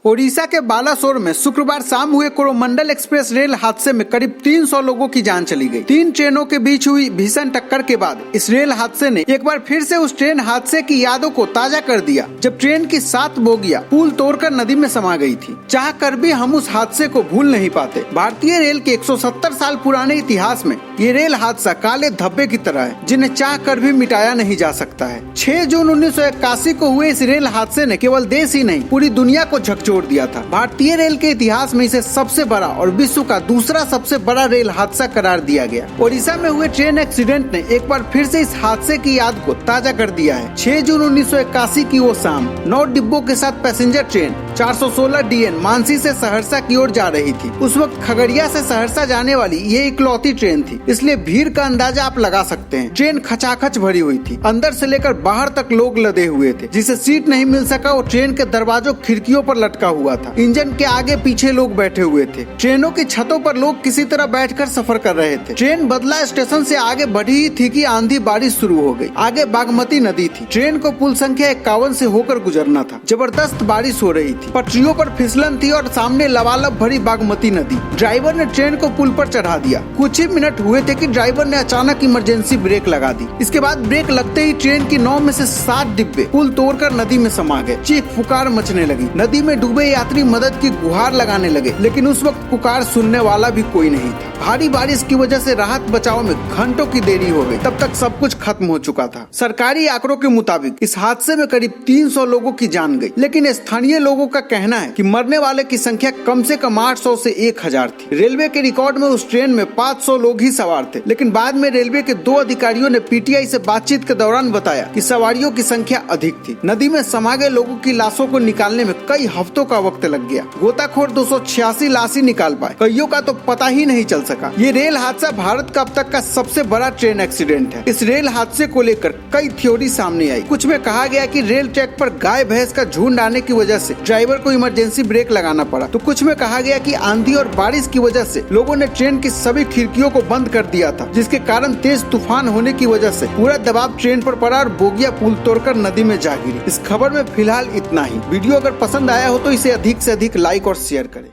ओडिशा के बालासोर में शुक्रवार शाम हुए कोरोमंडल एक्सप्रेस रेल हादसे में करीब 300 लोगों की जान चली गई। 3 ट्रेनों के बीच हुई भीषण टक्कर के बाद इस रेल हादसे ने एक बार फिर से उस ट्रेन हादसे की यादों को ताजा कर दिया, जब ट्रेन की 7 बोगियां पुल तोड़कर नदी में समा गई थी। चाह कर भी हम उस हादसे को भूल नहीं पाते। भारतीय रेल के 170 साल पुराने इतिहास में ये रेल हादसा काले धब्बे की तरह है, जिन्हें चाह कर भी मिटाया नहीं जा सकता है। 6 जून 1981 को हुए इस रेल हादसे ने केवल देश ही नहीं पूरी दुनिया को झकझोर दिया था। भारतीय रेल के इतिहास में इसे सबसे बड़ा और विश्व का दूसरा सबसे बड़ा रेल हादसा करार दिया गया। ओडिशा में हुए ट्रेन एक्सीडेंट ने एक बार फिर से इस हादसे की याद को ताजा कर दिया है। 6 जून 1981 की वो शाम 9 डिब्बों के साथ पैसेंजर ट्रेन 416 DN मानसी से सहरसा की ओर जा रही थी। उस वक्त खगड़िया से सहरसा जाने वाली ये इकलौती ट्रेन थी, इसलिए भीड़ का अंदाजा आप लगा सकते हैं। ट्रेन खचाखच भरी हुई थी, अंदर से लेकर बाहर तक लोग लदे हुए थे। जिसे सीट नहीं मिल सका वो ट्रेन के दरवाजों खिड़कियों पर लटका हुआ था। इंजन के आगे पीछे लोग बैठे हुए थे। ट्रेनों की छतों पर लोग किसी तरह बैठकर सफर कर रहे थे। ट्रेन बदला स्टेशन से आगे बढ़ी ही थी कि आंधी बारिश शुरू हो गई। आगे बागमती नदी थी। ट्रेन को पुल संख्या 51 से होकर गुजरना था। जबरदस्त बारिश हो रही थी, पटरियों पर फिसलन थी और सामने लबालब भरी बागमती नदी। ड्राइवर ने ट्रेन को पुल पर चढ़ा दिया। कुछ ही मिनट हुए थे कि ड्राइवर ने अचानक इमरजेंसी ब्रेक लगा दी। इसके बाद ब्रेक लगते ही ट्रेन की 9 में से 7 डिब्बे पुल तोड़कर नदी में समा गए। चीख पुकार मचने लगी। नदी में डूबे यात्री मदद की गुहार लगाने लगे, लेकिन उस वक्त पुकार सुनने वाला भी कोई नहीं था। भारी बारिश की वजह से राहत बचाव में घंटों की देरी हो गई। तब तक सब कुछ खत्म हो चुका था। सरकारी आंकड़ों के मुताबिक इस हादसे में करीब 300 लोगों की जान गई, लेकिन स्थानीय लोगों का कहना है कि मरने वाले की संख्या कम से कम 800 से 1000 थी। रेलवे के रिकॉर्ड में उस ट्रेन में 500 लोग ही सवार थे, लेकिन बाद में रेलवे के 2 अधिकारियों ने PTI से बातचीत के दौरान बताया कि सवारियों की संख्या अधिक थी। नदी में समा गए लोगों की लाशों को निकालने में कई हफ्तों का वक्त लग गया। गोताखोर 286 लाश ही निकाल पाए, कईयों का तो पता ही नहीं चल सका। ये रेल हादसा भारत का अब तक का सबसे बड़ा ट्रेन एक्सीडेंट है। इस रेल हादसे को लेकर कई थ्योरी सामने आई। कुछ में कहा गया कि रेल ट्रैक पर गाय भैंस का झुंड आने की वजह से ड्राइवर को इमरजेंसी ब्रेक लगाना पड़ा, तो कुछ में कहा गया कि आंधी और बारिश की वजह से लोगों ने ट्रेन की सभी खिड़कियों को बंद कर दिया था, जिसके कारण तेज तूफान होने की वजह से पूरा दबाव ट्रेन पर पड़ा और बोगियां पुल तोड़कर नदी में जा गिरी। इस खबर में फिलहाल इतना ही। वीडियो अगर पसंद आया हो तो इसे अधिक से अधिक लाइक और शेयर करें।